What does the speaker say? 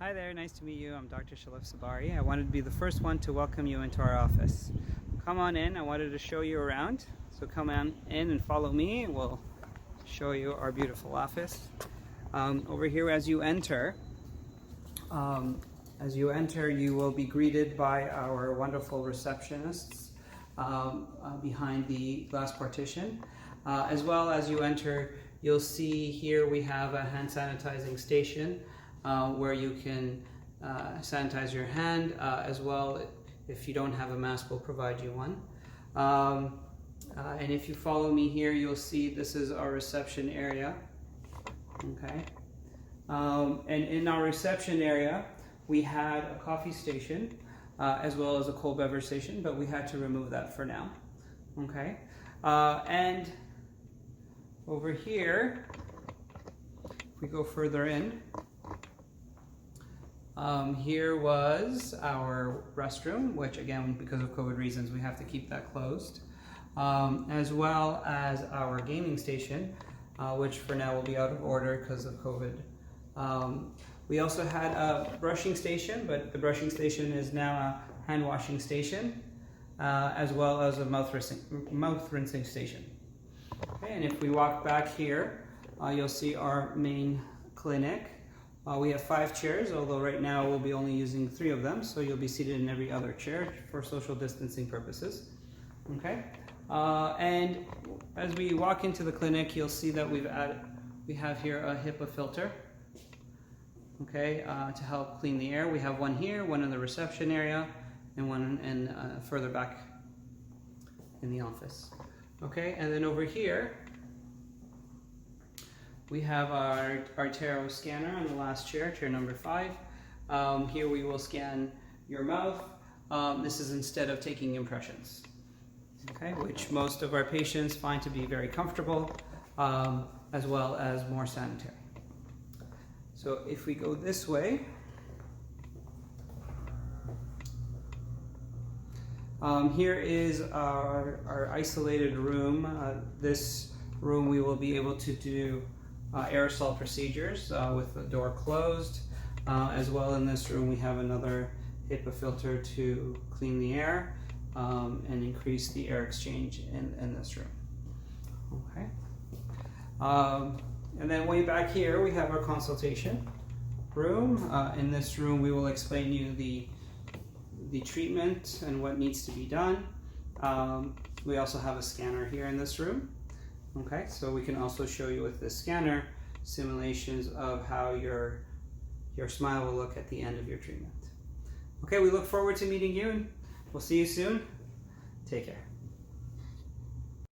Hi there, nice to meet you. I'm Dr. Shalev Sabari. I wanted to be the first one to welcome you into our office. Come on in, I wanted to show you around. So come on in and follow me. We'll show you our beautiful office. Over here as you enter, you will be greeted by our wonderful receptionists behind the glass partition. As well as you enter, you'll see here we have a hand sanitizing station where you can sanitize your hand. As well, if you don't have a mask, we'll provide you one. And if you follow me here, you'll see this is our reception area. Okay. And in our reception area, we had a coffee station as well as a cold beverage station, but we had to remove that for now. Okay. And over here, if we go further in, here was our restroom, which again, because of COVID reasons, we have to keep that closed, as well as our gaming station, which for now will be out of order because of COVID. We also had a brushing station, but the brushing station is now a hand washing station, as well as a mouth rinsing station. Okay, and if we walk back here, you'll see our main clinic. We have 5 chairs, although right now we'll be only using 3 of them, so you'll be seated in every other chair for social distancing purposes. Okay, and as we walk into the clinic, you'll see that we have here a HEPA filter. Okay, to help clean the air. We have one here, one in the reception area, and one further back in the office. Okay, and then over here, we have our Tarot scanner on the last chair, chair number 5. Here we will scan your mouth. This is instead of taking impressions, okay, which most of our patients find to be very comfortable, as well as more sanitary. So if we go this way, here is our isolated room. This room we will be able to do aerosol procedures with the door closed. As well, in this room we have another HEPA filter to clean the air and increase the air exchange in this room. Okay. And then way back here we have our consultation room. In this room we will explain you the treatment and what needs to be done. We also have a scanner here in this room. Okay, so we can also show you with the scanner simulations of how your smile will look at the end of your treatment. Okay, we look forward to meeting you, and we'll see you soon. Take care.